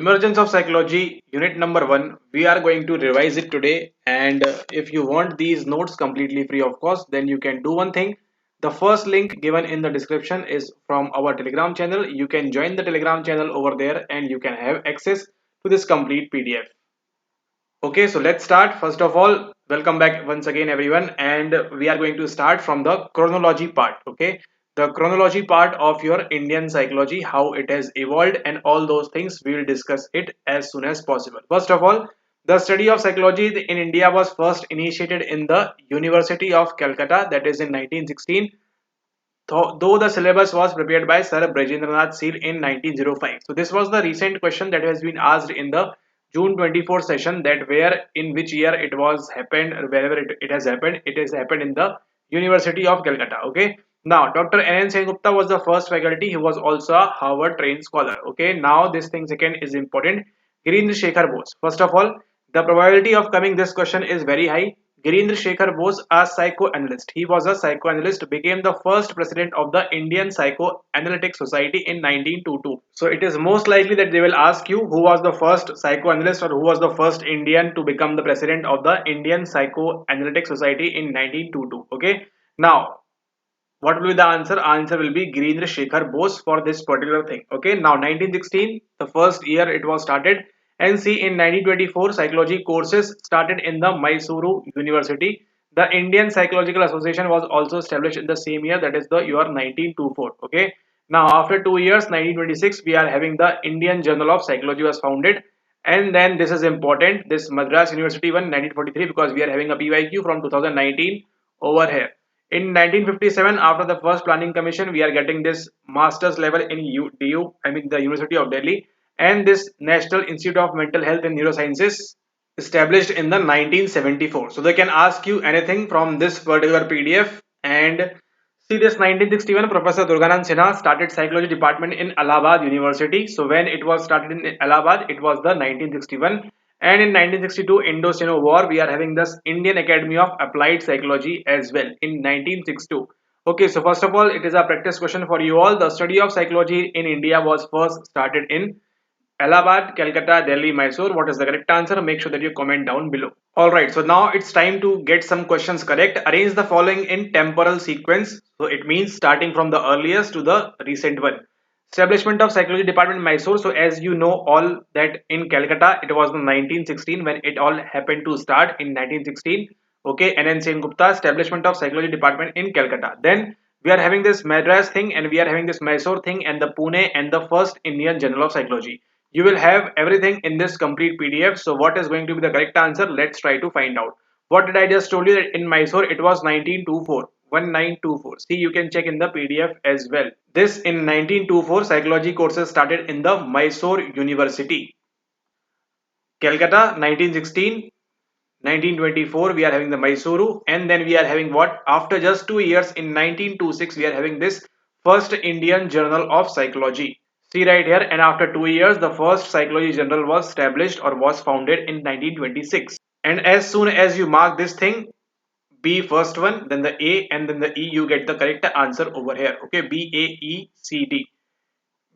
Emergence of Psychology, unit number 1. We are going to revise it today. And if you want these notes completely free of cost, then you can do one thing. The first link given in the description is from our Telegram channel. You can join the Telegram channel over there and you can have access to this complete PDF. Okay, so let's start. First of all, welcome back once again, everyone. And we are going to start from the chronology part. Okay, the chronology part of your Indian psychology, how it has evolved, and all those things. We will discuss it as soon as possible. First of all, the study of psychology in India was first initiated in the University of Calcutta, that is in 1916. Though the syllabus was prepared by Sir Brajendranath Seal in 1905. So this was the recent question that has been asked in the June 24 session, that where in which year it was happened, or wherever it has happened in the University of Calcutta. Okay. Now Dr. N. N. Sengupta was the first faculty. He was also a Harvard trained scholar. Okay. Now this thing second is important. Girindra Shekhar Bose. First of all, the probability of coming this question is very high. Girindra Shekhar Bose, a psychoanalyst. He was a psychoanalyst, became the first president of the Indian Psychoanalytic Society in 1922. So it is most likely that they will ask you who was the first psychoanalyst or who was the first Indian to become the president of the Indian Psychoanalytic Society in 1922. Okay. Now, what will be the answer? Answer will be Girindra Shekhar Bose for this particular thing. Okay. Now 1916, the first year it was started. And see, in 1924, psychology courses started in the Mysuru University. The Indian Psychological Association was also established in the same year, that is the year 1924. Okay. Now after 2 years, 1926, we are having the Indian Journal of Psychology was founded. And then this is important, this Madras University one 1943, because we are having a PYQ from 2019 over here. In 1957, after the first planning commission, we are getting this master's level in DU, I mean the University of Delhi, and this National Institute of Mental Health and Neurosciences established in the 1974. So they can ask you anything from this particular PDF. And see, this 1961, Professor Durganand Sinha started psychology department in Allahabad University. So when it was started in Allahabad, it was the 1961. And in 1962, Indo-Sino War, we are having this Indian Academy of Applied Psychology as well in 1962. Okay, so first of all, it is a practice question for you all. The study of psychology in India was first started in Allahabad, Calcutta, Delhi, Mysore. What is the correct answer? Make sure that you comment down below. Alright, so now it's time to get some questions correct. Arrange the following in temporal sequence. So it means starting from the earliest to the recent one. Establishment of Psychology Department in Mysore. So as you know all that in Calcutta, it was in 1916 when it all happened to start in 1916. Okay, N. N. Sen Gupta, establishment of Psychology Department in Calcutta. Then we are having this Madras thing and we are having this Mysore thing and the Pune and the first Indian Journal of Psychology. You will have everything in this complete PDF. So what is going to be the correct answer? Let's try to find out. What did I just told you that in Mysore it was 1924. 1924. See, you can check in the PDF as well. This in 1924 psychology courses started in the Mysore University. Calcutta 1916. 1924 we are having the Mysuru, and then we are having what? After just 2 years in 1926 we are having this first Indian Journal of Psychology. See right here, and after 2 years the first psychology journal was established or was founded in 1926. And as soon as you mark this thing, B first one, then the A, and then the E, you get the correct answer over here. Okay, B A E C D.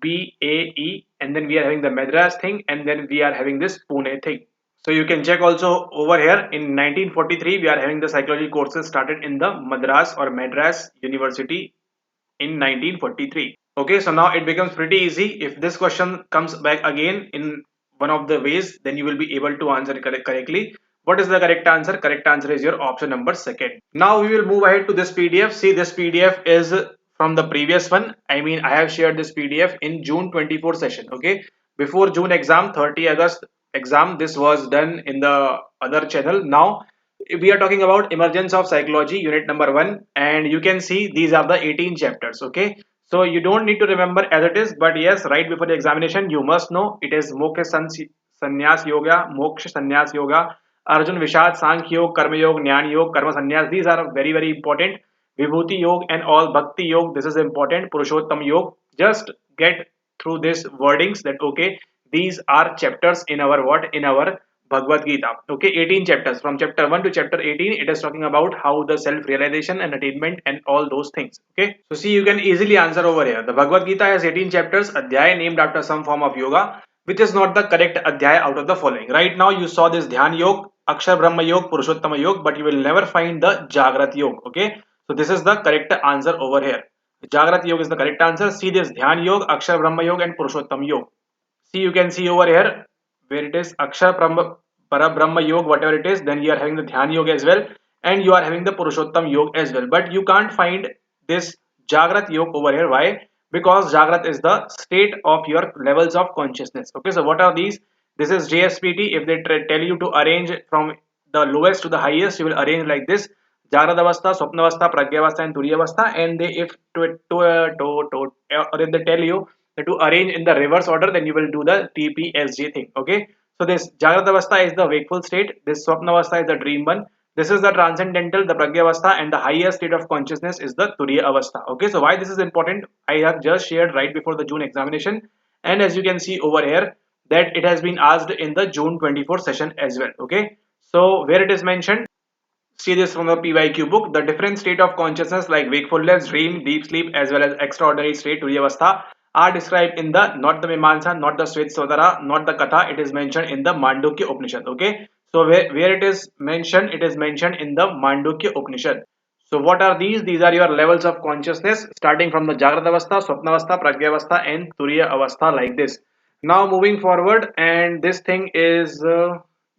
B A E, and then we are having the Madras thing, and then we are having this Pune thing. So you can check also over here in 1943 we are having the psychology courses started in the Madras or Madras University in 1943. Okay, so now it becomes pretty easy. If this question comes back again in one of the ways, then you will be able to answer it correctly. What is the correct answer? Correct answer is your option number second. Now we will move ahead to this PDF. See, this PDF is from the previous one. I mean, I have shared this PDF in June 24 session. Okay, before June exam, 30 August exam, this was done in the other channel. Now we are talking about emergence of psychology unit number 1, and you can see these are the 18 chapters. Okay, so you don't need to remember as it is, but yes, right before the examination you must know it is Sannyas Yoga, Moksha Sannyas Yoga, Arjun Vishad, Sankhya Yoga, Karma Yoga, Jnana Yoga, Karma Sannyas. These are very very important. Vibhuti Yoga and all Bhakti Yoga, this is important. Purushottam Yoga. Just get through these wordings that okay, these are chapters in our what? In our Bhagavad Gita. Okay, 18 chapters. From chapter 1 to chapter 18, it is talking about how the self-realization and attainment and all those things. Okay, so see, you can easily answer over here. The Bhagavad Gita has 18 chapters, adhyay named after some form of yoga. which is not the correct adhyaya out of the following. Right now you saw this Dhyan Yog, Akshar Brahma Yog, Purushottama Yog, but you will never find the Jagrat Yog. Okay, so this is the correct answer over here. Jagrat Yog is the correct answer. See this Dhyan Yog, Akshar Brahma Yog, and Purushottam Yog. See, you can see over here where it is Akshar Para Brahma Yoga, whatever it is, then you are having the Dhyan Yoga as well, and you are having the Purushottam Yoga as well. But you can't find this Jagrat Yoga over here. Why? Because Jagrat is the state of your levels of consciousness. Okay, so what are these? This is JSPT. If they tell you to arrange from the lowest to the highest, you will arrange like this: Jagrat Avastha, Swapna Avastha, Pragya Avastha, and Turiya Avastha. And they, if or if they tell you to arrange in the reverse order, then you will do the TPSG thing. Okay, so this Jagrat Avastha is the wakeful state, this Swapna Avastha is the dream one, this is the transcendental, the Pragya Avastha, and the highest state of consciousness is the Turiya Avastha. Okay, so why this is important, I have just shared right before the June examination, and as you can see over here that it has been asked in the June 24 session as well. Okay, so where it is mentioned, see this from the PYQ book. The different state of consciousness like wakefulness, dream, deep sleep, as well as extraordinary state, Turyavastha, are described in the not the Mimamsa, not the Svetasvatara, not the Katha. It is mentioned in the Mandukya Upanishad. Okay, so where it is mentioned in the Mandukya Upanishad. So what are these? These are your levels of consciousness starting from the Jagrata Avastha, Swapna Avastha, Pragya Avastha, and Turiya Avastha like this. Now moving forward, and this thing is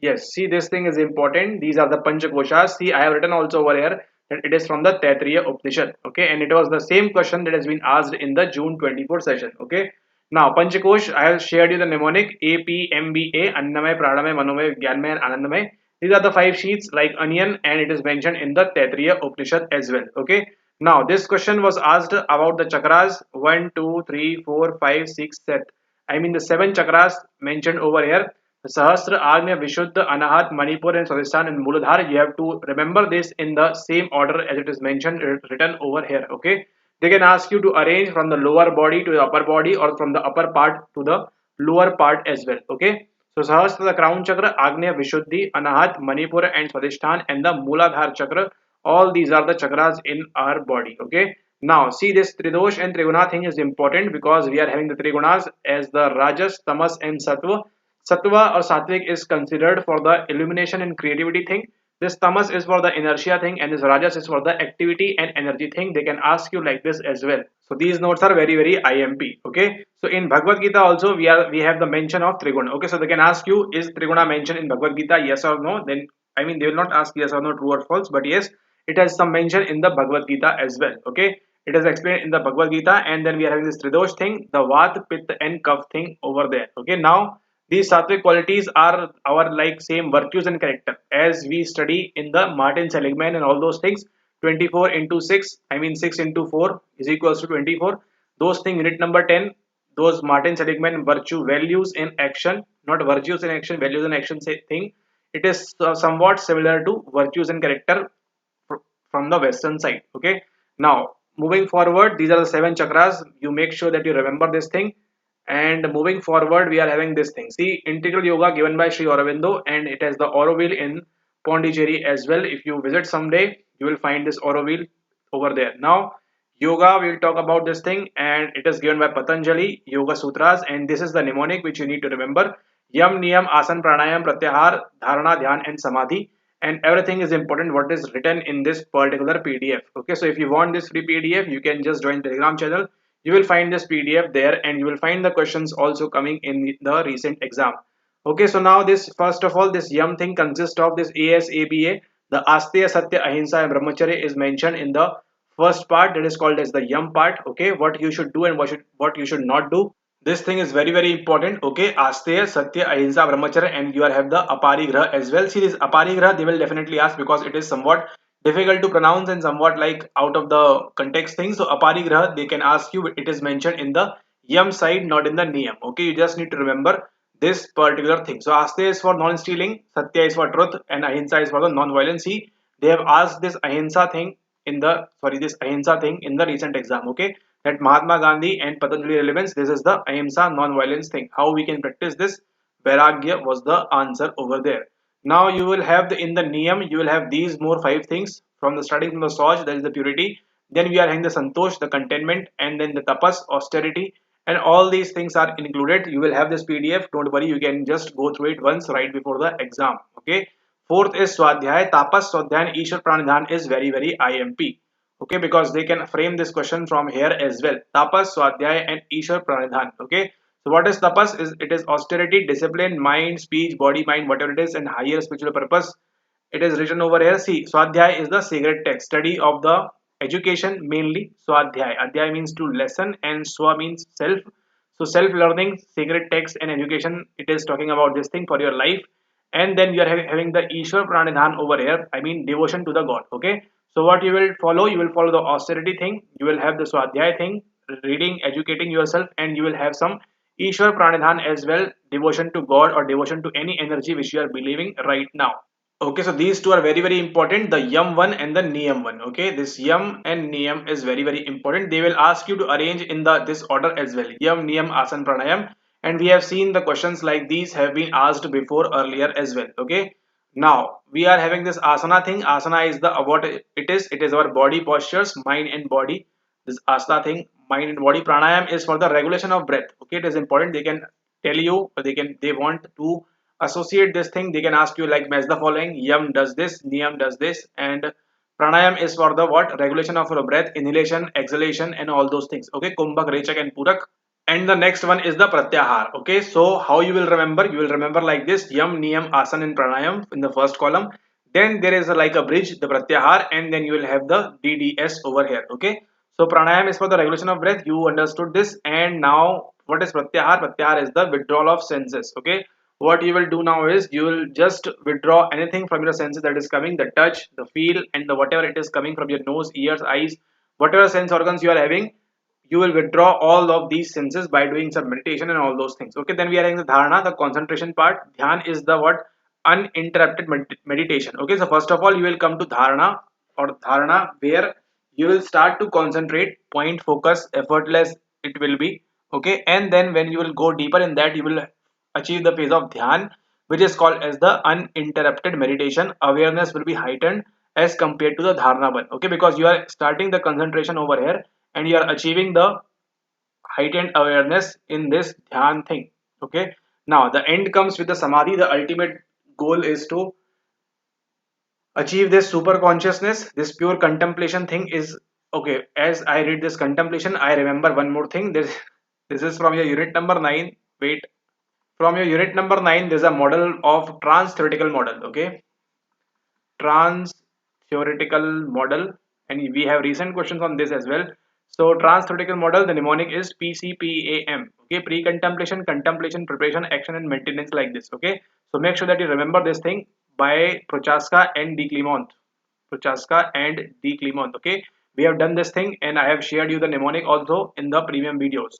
yes, see, this thing is important. These are the Panchakoshas. See, I have written also over here that it is from the Taittiriya Upanishad. Okay, and it was the same question that has been asked in the June 24 session. Okay, now Panchakosh, I have shared you the mnemonic A P M B A, Annamay, Pranamay, Manomay, Gyanmay, and Anandamay. These are the five sheets like onion, and it is mentioned in the Taittiriya Upanishad as well. Okay, now this question was asked about the chakras 1, 2, 3, 4, 5, 6, 7. I mean the seven chakras mentioned over here: Sahasra, Agnya, Vishuddha, Anahat, Manipur, and Swadhisthana and Muladhara. You have to remember this in the same order as it is mentioned written over here. Okay, they can ask you to arrange from the lower body to the upper body, or from the upper part to the lower part as well. Okay, so Sahasra, the crown chakra, Agnya, Vishuddhi, Anahat, Manipur, and Swadhisthana, and the Muladhara chakra. All these are the chakras in our body. Okay, now see, this Tridosh and Triguna thing is important because we are having the Trigunas as the Rajas, Tamas, and Sattva. Sattva or Sattvic is considered for the illumination and creativity thing. This Tamas is for the inertia thing, and this Rajas is for the activity and energy thing. They can ask you like this as well. So these notes are very IMP. Okay. So in Bhagavad Gita also we have the mention of Triguna. Okay. So they can ask you, is Triguna mentioned in Bhagavad Gita? Yes or no? Then I mean they will not ask yes or no, true or false, but yes, it has some mention in the Bhagavad Gita as well. Okay. It is explained in the Bhagavad Gita, and then we are having this Tridosh thing, the Vat, Pitta, and Kapha thing over there. Okay. Now these sattvic qualities are our like same virtues and character as we study in the Martin Seligman and all those things. 24 into 6, I mean 6 into 4 is equals to 24. Those things, unit number 10, those Martin Seligman virtue, values in action, not virtues in action, values in action say thing. It is somewhat similar to virtues and character from the western side. Okay. Now moving forward, these are the seven chakras. You make sure that you remember this thing. And moving forward, we are having this thing. See, integral yoga given by Sri Aurobindo, and it has the Auroville in Pondicherry as well. If you visit someday, you will find this Auroville over there. Now, yoga, we will talk about this thing, and it is given by Patanjali Yoga Sutras, and this is the mnemonic which you need to remember: Yam, Niyam, Asan, Pranayam, Pratyahar, Dharana, Dhyan, and Samadhi. And everything is important what is written in this particular PDF. Okay, so if you want this free PDF, you can just join Telegram channel. You will find this PDF there, and you will find the questions also coming in the recent exam. Okay, so now this, first of all, this yam thing consists of this ASABA. The Asteya, Satya, Ahimsa, and Brahmacharya is mentioned in the first part, that is called as the yam part. Okay, what you should do and what you should not do. This thing is very important. Okay, Asteya, Satya, Ahimsa, Brahmacharya, and you have the Aparigraha as well. See, this Aparigraha they will definitely ask because it is somewhat difficult to pronounce and somewhat like out of the context thing. So Aparigraha they can ask you, it is mentioned in the yam side, not in the niyam. Okay, you just need to remember this particular thing. So Asteya is for non-stealing, Satya is for truth, and Ahimsa is for the non-violence. See, they have asked this Ahimsa thing in the this Ahimsa thing in the recent exam. Okay, that Mahatma Gandhi and Patanjali relevance. This is the Ahimsa non-violence thing. How we can practice this? Vairagya was the answer over there. Now you will have in the Niyam, you will have these more five things from the starting from the Soj, that is the purity. Then we are having the Santosh, the contentment, and then the Tapas, austerity, and all these things are included. You will have this PDF, don't worry, you can just go through it once right before the exam. Okay, fourth is swadhyay, tapas, swadhyay and ishwar pranidhan is very IMP. Okay, because they can frame this question from here as well. Tapas, swadhyay and ishwar pranidhan. Okay, so what is tapas? Is it is austerity, discipline, mind, speech, body, mind, whatever it is, and higher spiritual purpose. It is written over here. See, Swadhyay is the sacred text, study of the education mainly. Swadhyay. Adhyay means to lesson and Swa means self. So self-learning, sacred text and education, it is talking about this thing for your life. And then you are having the Ishwar Pranidhan over here. I mean devotion to the God. Okay. So what you will follow? You will follow the austerity thing. You will have the Swadhyay thing, reading, educating yourself, and you will have some Ishwar Pranidhan as well, devotion to God or devotion to any energy which you are believing right now. Okay, so these two are very important, the yam one and the niyam one. Okay, this yam and niyam is very important. They will ask you to arrange in the this order as well, yam, niyam, asan, pranayam, and we have seen the questions like these have been asked before earlier as well. Okay, now we are having this asana thing. Asana is the what it is our body postures, mind and body. This asana thing, mind and body. Pranayam is for the regulation of breath. Okay, it is important. They can tell you, they want to associate this thing. They can ask you like match the following: yam does this, niyam does this, and pranayam is for the what, regulation of your breath, inhalation, exhalation, and all those things. Okay, kumbhak, rechak, and purak. And the next one is the pratyahar. Okay, so how you will remember? You will remember like this: yam, niyam, asan, and pranayam in the first column. Then there is like a bridge, the pratyahar, and then you will have the DDS over here. Okay, so pranayam is for the regulation of breath. You understood this. And now what is pratyahar? Pratyahar is the withdrawal of senses. Okay, what you will do now is you will just withdraw anything from your senses that is coming, the touch, the feel, and the whatever it is coming from your nose, ears, eyes, whatever sense organs you are having, you will withdraw all of these senses by doing some meditation and all those things. Okay, then we are having the dharana, the concentration part. Dhyan is the what, uninterrupted meditation. Okay, so first of all you will come to dharana or dharana, where you will start to concentrate, point, focus, effortless it will be. Okay, and then when you will go deeper in that, you will achieve the phase of dhyan, which is called as the uninterrupted meditation. Awareness will be heightened as compared to the dharana one. Okay, because you are starting the concentration over here and you are achieving the heightened awareness in this dhyan thing. Okay, now the end comes with the samadhi. The ultimate goal is to achieve this super consciousness, this pure contemplation thing is. Okay, as I read this contemplation, I remember one more thing. This is from your unit number 9. Wait, from your unit number 9, there's a model of trans theoretical model. Okay, trans theoretical model, and we have recent questions on this as well. So trans theoretical model, the mnemonic is PCPAM. Okay, pre-contemplation, contemplation, preparation, action, and maintenance, like this. Okay, so make sure that you remember this thing by Prochaska and de Clermont. Prochaska and de Clermont. Okay, we have done this thing and I have shared you the mnemonic also in the premium videos.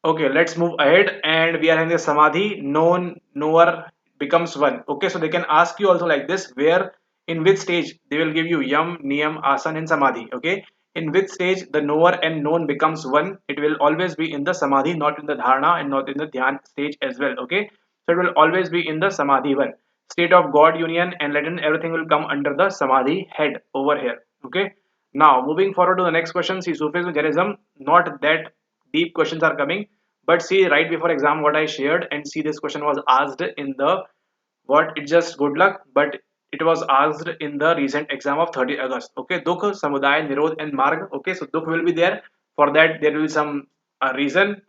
Okay, let's move ahead, and we are having the samadhi, known, knower becomes one. Okay, so they can ask you also like this, where in which stage they will give you yam, niyam, asan, and samadhi. Okay, in which stage the knower and known becomes one. It will always be in the samadhi, not in the dharana and not in the dhyan stage as well. Okay, so it will always be in the samadhi one, state of God union, and then everything will come under the samadhi head over here. Okay, now moving forward to the next question. See, Sufism, Jainism, not that deep questions are coming, but see, right before exam what I shared, and see, this question was asked in the what, it's just good luck, but it was asked in the recent exam of 30 August. Okay, dukh, samuday, nirodh, and marg. Okay, so dukh will be there. For that there will be some reason.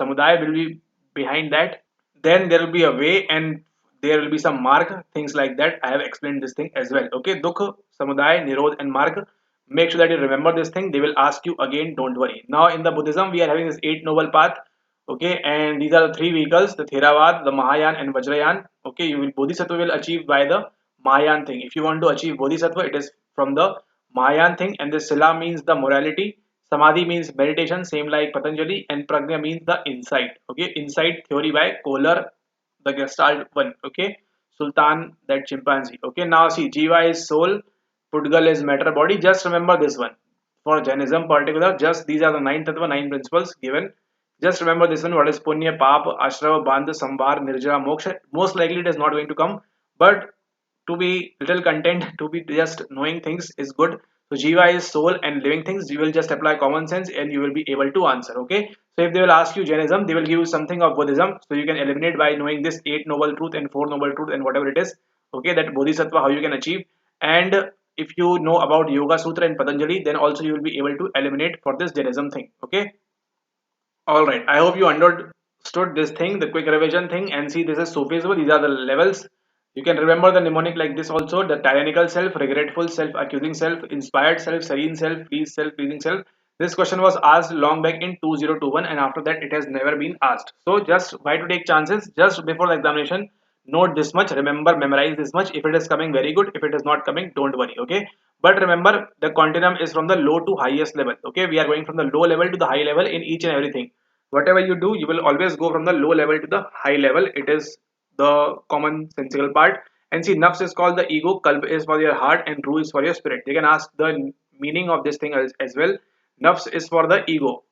Samuday will be behind that. Then there will be a way, and there will be some mark, things like that. I have explained this thing as well. Okay, dukh, samuday, nirodh, and marg. Make sure that you remember this thing. They will ask you again, don't worry. Now in the Buddhism we are having this 8 noble path. Okay, and these are the 3 vehicles: the Theravada, the Mahayana, and Vajrayana. Okay, you will Bodhisattva will achieve by the Mahayana thing. If you want to achieve Bodhisattva, it is from the Mahayana thing. And this Sila means the morality, Samadhi means meditation, same like Patanjali, and Pragya means the insight. Okay, insight theory by Kohler, the Gestalt one. Okay, Sultan, that chimpanzee. Okay, now see, Jiva is soul, Pudgal is matter body. Just remember this one. For Jainism particular, just these are the 9 tattva, 9 principles given. Just remember this one. What is punya, pap, ashrava, bandha, sambar, nirjara, moksha? Most likely it is not going to come, but to be little content, to be just knowing things is good. So jiva is soul and living things. You will just apply common sense and you will be able to answer. Okay. So if they will ask you Jainism, they will give you something of Buddhism. So you can eliminate by knowing this eight noble truth and four noble truth and whatever it is. Okay, that Bodhisattva how you can achieve. And if you know about Yoga Sutra and Patanjali, then also you will be able to eliminate for this Jainism thing. Okay. All right. I hope you understood this thing, the quick revision thing, and see this is Sufism. These are the levels. You can remember the mnemonic like this also: the tyrannical self, regretful self, accusing self, inspired self, serene self, pleasing self. This question was asked long back in 2021, and after that it has never been asked. So just why to take chances? Just before the examination, note this much, remember, memorize this much. If it is coming, very good. If it is not coming, don't worry. Okay. But remember, the continuum is from the low to highest level. Okay, we are going from the low level to the high level in each and everything. Whatever you do, you will always go from the low level to the high level. It is the common sensical part. And see, nafs is called the ego, kalb is for your heart, and ruh is for your spirit. They can ask the meaning of this thing as well. Nafs is for the ego.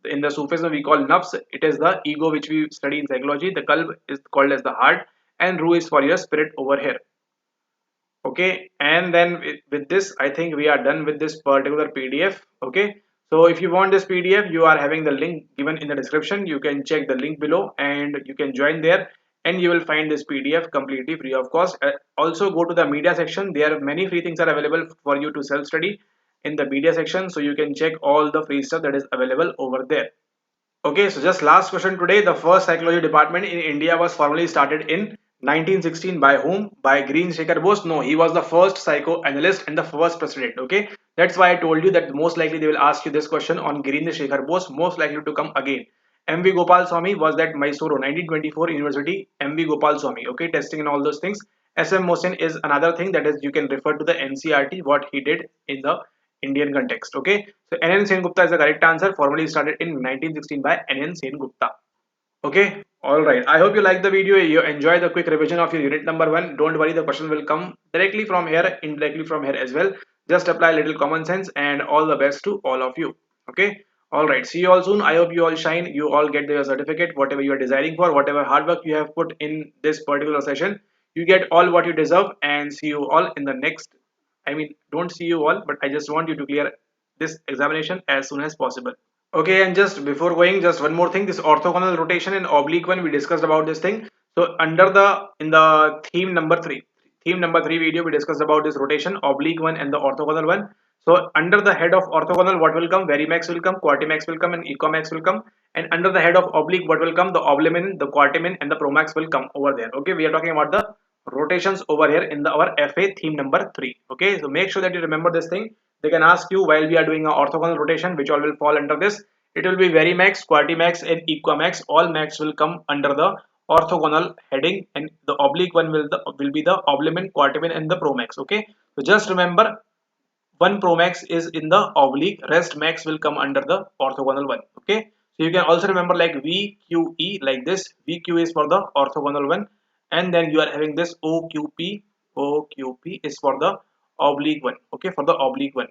In the Sufism we call nafs, it is the ego which we study in psychology. The kalb is called as the heart, and ruh is for your spirit over here. Okay, and then with this I think we are done with this particular PDF. Okay, so if you want this PDF, you are having the link given in the description. You can check the link below and you can join there, and you will find this PDF completely free of cost. Also go to the media section. There are many free things are available for you to self study in the media section, so you can check all the free stuff that is available over there. Okay, so just last question today. The first psychology department in India was formally started in 1916 by whom? By Green Shekhar Bose? No, he was the first psychoanalyst and the first president. Okay, that's why I told you that most likely they will ask you this question on Green Shekhar Bose, most likely to come again. M.V. Gopal Swami was that Mysuru 1924 University. M.V. Gopal Swami. Okay, testing and all those things. S.M. Mohsin is another thing that is you can refer to the NCRT what he did in the Indian context. Okay, so N.N. Sen Gupta is the correct answer. Formally started in 1916 by N.N. Sen Gupta. Okay, all right. I hope you like the video. You enjoy the quick revision of your unit number one. Don't worry, the question will come directly from here, indirectly from here as well. Just apply a little common sense, and all the best to all of you. Okay, all right. See you all soon. I hope you all shine. You all get your certificate, whatever you are desiring for, whatever hard work you have put in this particular session. You get all what you deserve, and see you all in the next. I mean, don't see you all, but I just want you to clear this examination as soon as possible. Okay, and just before going, just one more thing. This orthogonal rotation and oblique one, we discussed about this thing. So under in the theme number three video, we discussed about this rotation, oblique one and the orthogonal one. So under the head of orthogonal, what will come? Varimax will come, quatermax will come, and ecomax will come. And under the head of oblique, what will come? The oblimin, the quatermin, and the promax will come over there. Okay, we are talking about the rotations over here in our FA theme number three. Okay, so make sure that you remember this thing. They can ask you while we are doing an orthogonal rotation, which all will fall under this. It will be varimax, quatermax, and equamax. All max will come under the orthogonal heading, and the oblique one will be the oblimin, quatermin, and the promax. Okay, so just remember, one promax is in the oblique, rest max will come under the orthogonal one. Okay, so you can also remember like VQE like this. VQ is for the orthogonal one, and then you are having this OQP. OQP is for the oblique one. Okay, for the oblique one.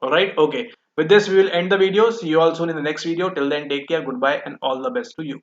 All right. Okay, with this we will end the video. See you all soon in the next video. Till then, take care, goodbye, and all the best to you.